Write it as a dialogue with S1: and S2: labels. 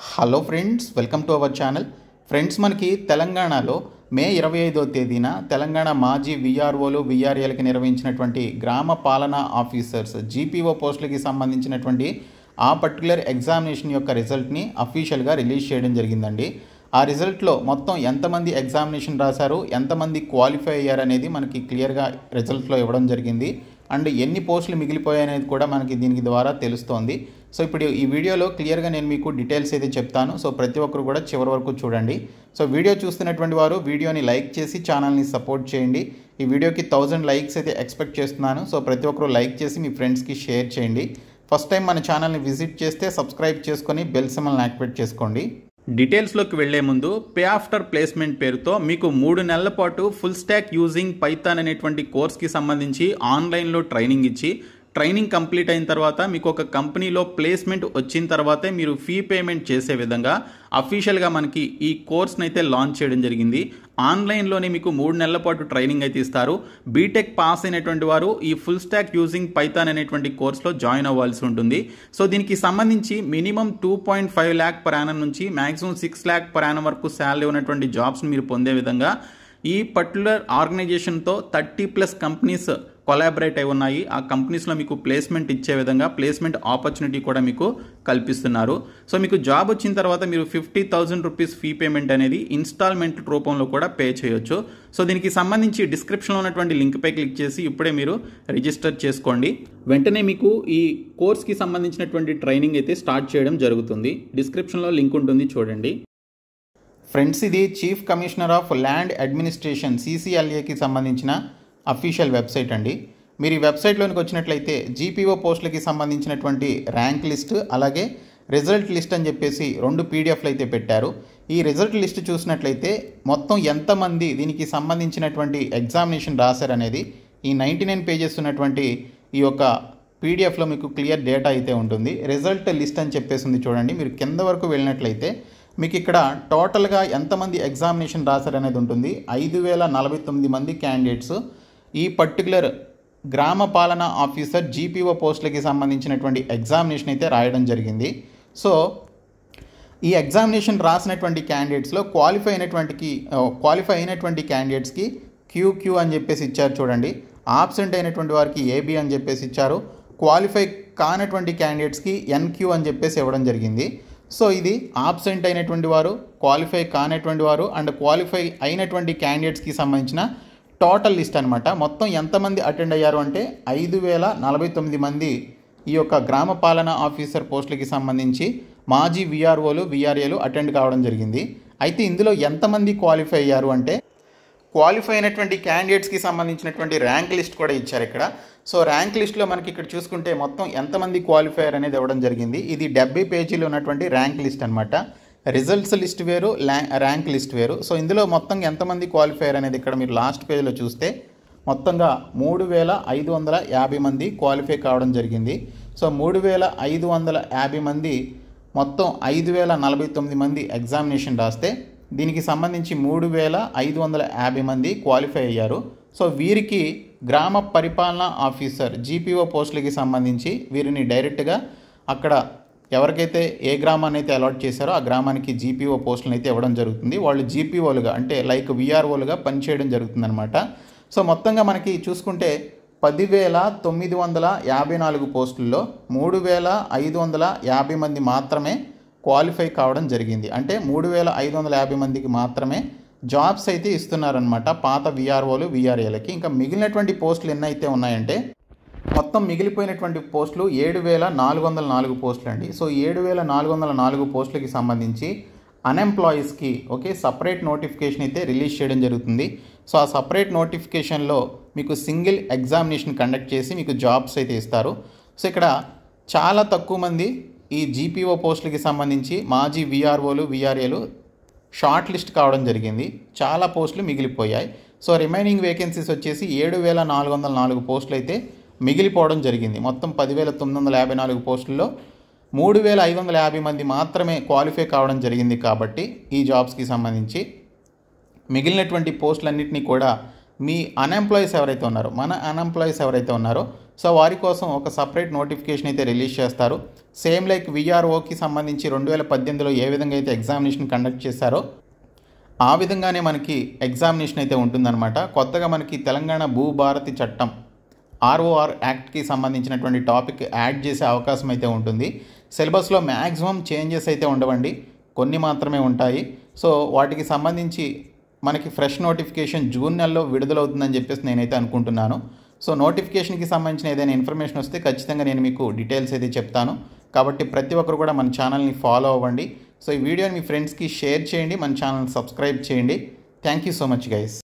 S1: Hello friends, welcome to our channel. Friends, మనకి తెలంగాణలో మే 25వ తేదీన తెలంగాణ మాజీ విఆర్ఓలు విఆర్ఏలకి నిర్వహించినటువంటి గ్రామ పాలనా ఆఫీసర్స్ జీపీఓ పోస్టులకి సంబంధించినటువంటి ఆ పర్టికులర్ ఎగ్జామినేషన్ యొక్క రిజల్ట్ని అఫీషియల్గా రిలీజ్ చేయడం జరిగిందండి. ఆ రిజల్ట్లో మొత్తం ఎంతమంది ఎగ్జామినేషన్ రాశారు, ఎంతమంది క్వాలిఫై అయ్యారు అనేది మనకి క్లియర్గా రిజల్ట్లో ఇవ్వడం జరిగింది. అండ్ ఎన్ని పోస్టులు మిగిలిపోయాయి అనేది కూడా మనకి దీనికి ద్వారా తెలుస్తోంది. సో ఇప్పుడు ఈ వీడియోలో క్లియర్గా నేను మీకు డీటెయిల్స్ అయితే చెప్తాను. సో ప్రతి ఒక్కరు కూడా చివరి వరకు చూడండి. సో వీడియో చూస్తున్నటువంటి వారు వీడియోని లైక్ చేసి ఛానల్ని సపోర్ట్ చేయండి. ఈ వీడియోకి 1000 లైక్స్ అయితే ఎక్స్పెక్ట్ చేస్తున్నాను. సో ప్రతి ఒక్కరు లైక్ చేసి మీ ఫ్రెండ్స్కి షేర్ చేయండి. ఫస్ట్ టైం మన ఛానల్ని విజిట్ చేస్తే సబ్స్క్రైబ్ చేసుకొని బెల్ సింబల్ని యాక్టివేట్ చేసుకోండి. డీటెయిల్స్లోకి వెళ్లే ముందు పే ఆఫ్టర్ ప్లేస్మెంట్ పేరుతో మీకు 3 నెలల పాటు ఫుల్ స్టాక్ యూజింగ్ పైథాన్ అనేటువంటి కోర్స్కి సంబంధించి ఆన్లైన్లో ట్రైనింగ్ ఇచ్చి ట్రైనింగ్ కంప్లీట్ అయిన తర్వాత మీకు ఒక కంపెనీలో ప్లేస్మెంట్ వచ్చిన తర్వాతే మీరు ఫీ పేమెంట్ చేసే విధంగా అఫీషియల్గా మనకి ఈ కోర్స్ని అయితే లాంచ్ చేయడం జరిగింది. ఆన్లైన్లోనే మీకు 3 నెలల పాటు ట్రైనింగ్ అయితే ఇస్తారు. బీటెక్ పాస్ అయినటువంటి వారు ఈ ఫుల్ స్టాక్ యూజింగ్ పైథాన్ అనేటువంటి కోర్స్లో జాయిన్ అవ్వాల్సి ఉంటుంది. సో దీనికి సంబంధించి మినిమం 2.5 lakh per annum నుంచి మ్యాక్సిమం 6 lakh per annum వరకు శాలరీ ఉన్నటువంటి జాబ్స్ని మీరు పొందే విధంగా ఈ పర్టికులర్ ఆర్గనైజేషన్తో 30+ కంపెనీస్ కొలాబరేట్ అయి ఉన్నాయి. ఆ కంపెనీస్లో మీకు ప్లేస్మెంట్ ఇచ్చే విధంగా ప్లేస్మెంట్ ఆపర్చునిటీ కూడా మీకు కల్పిస్తున్నారు. సో మీకు జాబ్ వచ్చిన తర్వాత మీరు 50,000 రూపీస్ ఫీ పేమెంట్ అనేది ఇన్స్టాల్మెంట్ రూపంలో కూడా పే చేయొచ్చు. సో దీనికి సంబంధించి డిస్క్రిప్షన్లో ఉన్నటువంటి లింక్పై క్లిక్ చేసి ఇప్పుడే మీరు రిజిస్టర్ చేసుకోండి. వెంటనే మీకు ఈ కోర్స్కి సంబంధించినటువంటి ట్రైనింగ్ అయితే స్టార్ట్ చేయడం జరుగుతుంది. డిస్క్రిప్షన్లో లింక్ ఉంటుంది, చూడండి. ఫ్రెండ్స్, ఇది chief commissioner of land administration CCLAకి సంబంధించిన అఫీషియల్ వెబ్సైట్ అండి. మీరు ఈ వెబ్సైట్లోనికి వచ్చినట్లయితే జీపీఓ పోస్టులకి సంబంధించినటువంటి ర్యాంక్ లిస్ట్ అలాగే రిజల్ట్ లిస్ట్ అని చెప్పేసి 2 PDFలు అయితే పెట్టారు. ఈ రిజల్ట్ లిస్ట్ చూసినట్లయితే మొత్తం ఎంతమంది దీనికి సంబంధించినటువంటి ఎగ్జామినేషన్ రాశారనేది ఈ 99 పేజెస్ ఉన్నటువంటి ఈ యొక్క PDFలో మీకు క్లియర్ డేటా అయితే ఉంటుంది. రిజల్ట్ లిస్ట్ అని చెప్పేసి ఉంది, చూడండి. మీరు కింద వరకు వెళ్ళినట్లయితే మీకు ఇక్కడ టోటల్గా ఎంతమంది ఎగ్జామినేషన్ రాశారనేది ఉంటుంది. 5049 మంది క్యాండిడేట్స్ ఈ పర్టికులర్ గ్రామ పాలనా ఆఫీసర్ జీపీఓ పోస్టులకి సంబంధించినటువంటి ఎగ్జామినేషన్ అయితే రాయడం జరిగింది. సో ఈ ఎగ్జామినేషన్ రాసినటువంటి క్యాండిడేట్స్లో క్వాలిఫై అయినటువంటి క్యాండిడేట్స్కి QQ అని చెప్పేసి ఇచ్చారు, చూడండి. ఆబ్సెంట్ అయినటువంటి వారికి AB అని చెప్పేసి ఇచ్చారు. క్వాలిఫై కానటువంటి క్యాండిడేట్స్కి NQ అని చెప్పేసి ఇవ్వడం జరిగింది. సో ఇది ఆబ్సెంట్ అయినటువంటి వారు, క్వాలిఫై కానటువంటి వారు అండ్ క్వాలిఫై అయినటువంటి క్యాండిడేట్స్కి సంబంధించిన టోటల్ లిస్ట్ అనమాట. మొత్తం ఎంతమంది అటెండ్ అయ్యారు అంటే 5049 మంది ఈ యొక్క గ్రామ పాలనా ఆఫీసర్ పోస్టులకి సంబంధించి మాజీ విఆర్ఓలు విఆర్ఏలు అటెండ్ కావడం జరిగింది. అయితే ఇందులో ఎంతమంది క్వాలిఫై అయ్యారు అంటే క్వాలిఫై అయినటువంటి క్యాండిడేట్స్కి సంబంధించినటువంటి ర్యాంక్ లిస్ట్ కూడా ఇచ్చారు ఇక్కడ. సో ర్యాంక్ లిస్ట్లో మనకి ఇక్కడ చూసుకుంటే మొత్తం ఎంతమంది క్వాలిఫైయర్ అనేది ఇవ్వడం జరిగింది. ఇది 70 పేజీలు ఉన్నటువంటి ర్యాంక్ లిస్ట్ అనమాట. రిజల్ట్స్ లిస్ట్ వేరు, ర్యాంక్ లిస్ట్ వేరు. సో ఇందులో మొత్తం ఎంతమంది క్వాలిఫైయర్ అనేది ఇక్కడ మీరు లాస్ట్ పేజ్లో చూస్తే మొత్తంగా 3550 మంది క్వాలిఫై కావడం జరిగింది. సో 3550 మంది మొత్తం 5049 మంది ఎగ్జామినేషన్ రాస్తే దీనికి సంబంధించి 3550 మంది క్వాలిఫై అయ్యారు. సో వీరికి గ్రామ పరిపాలనా ఆఫీసర్ జీపీఓ పోస్టులకి సంబంధించి వీరిని డైరెక్ట్గా అక్కడ ఎవరికైతే ఏ గ్రామాన్ని అయితే అలాట్ చేశారో ఆ గ్రామానికి జీపీఓ పోస్టులను అయితే ఇవ్వడం జరుగుతుంది. వాళ్ళు జీపీఓలుగా అంటే లైక్ విఆర్ఓలుగా పనిచేయడం జరుగుతుందన్నమాట. సో మొత్తంగా మనకి చూసుకుంటే 10,954 పోస్టుల్లో 3,550 మంది మాత్రమే క్వాలిఫై కావడం జరిగింది. అంటే 3,550 మందికి మాత్రమే జాబ్స్ అయితే ఇస్తున్నారనమాట పాత విఆర్ఓలు విఆర్ఏలకి. ఇంకా మిగిలినటువంటి పోస్టులు ఎన్నైతే ఉన్నాయంటే మొత్తం మిగిలిపోయినటువంటి పోస్టులు 7,404 పోస్టులు అండి. సో 7,404 పోస్టులకి సంబంధించి అన్ఎంప్లాయీస్కి సపరేట్ నోటిఫికేషన్ అయితే రిలీజ్ చేయడం జరుగుతుంది. సో ఆ సపరేట్ నోటిఫికేషన్లో మీకు సింగిల్ ఎగ్జామినేషన్ కండక్ట్ చేసి మీకు జాబ్స్ అయితే ఇస్తారు. సో ఇక్కడ చాలా తక్కువ మంది ఈ జీపీఓ పోస్టులకి సంబంధించి మాజీ విఆర్ఓలు విఆర్ఏలు షార్ట్ లిస్ట్ కావడం జరిగింది. చాలా పోస్టులు మిగిలిపోయాయి. సో రిమైనింగ్ వేకెన్సీస్ వచ్చేసి 7,404 పోస్టులు అయితే మిగిలిపోవడం జరిగింది. మొత్తం 10,954 పోస్టుల్లో 3,550 మంది మాత్రమే క్వాలిఫై కావడం జరిగింది. కాబట్టి ఈ జాబ్స్కి సంబంధించి మిగిలినటువంటి పోస్టులన్నింటినీ కూడా మీ అన్ఎంప్లాయీస్ ఎవరైతే ఉన్నారో, మన అన్ఎంప్లాయీస్ ఎవరైతే ఉన్నారో సో వారి కోసం ఒక సపరేట్ నోటిఫికేషన్ అయితే రిలీజ్ చేస్తారు. సేమ్ లైక్ విఆర్ఓకి సంబంధించి 2018లో ఏ విధంగా అయితే ఎగ్జామినేషన్ కండక్ట్ చేశారో ఆ విధంగానే మనకి ఎగ్జామినేషన్ అయితే ఉంటుందన్నమాట. కొత్తగా మనకి తెలంగాణ భూభారతి చట్టం ROR యాక్ట్కి సంబంధించినటువంటి టాపిక్ యాడ్ చేసే అవకాశం అయితే ఉంటుంది. సిలబస్లో మ్యాక్సిమం చేంజెస్ అయితే ఉండవండి, కొన్ని మాత్రమే ఉంటాయి. సో వాటికి సంబంధించి మనకి ఫ్రెష్ నోటిఫికేషన్ జూన్ నెలలో విడుదలవుతుందని చెప్పేసి నేనైతే అనుకుంటున్నాను. సో నోటిఫికేషన్కి సంబంధించిన ఏదైనా ఇన్ఫర్మేషన్ వస్తే ఖచ్చితంగా నేను మీకు డీటెయిల్స్ అయితే చెప్తాను. కాబట్టి ప్రతి ఒక్కరు కూడా మన ఛానల్ని ఫాలో అవ్వండి. సో ఈ వీడియోని మీ ఫ్రెండ్స్కి షేర్ చేయండి, మన ఛానల్ని సబ్స్క్రైబ్ చేయండి. Thank you so much guys.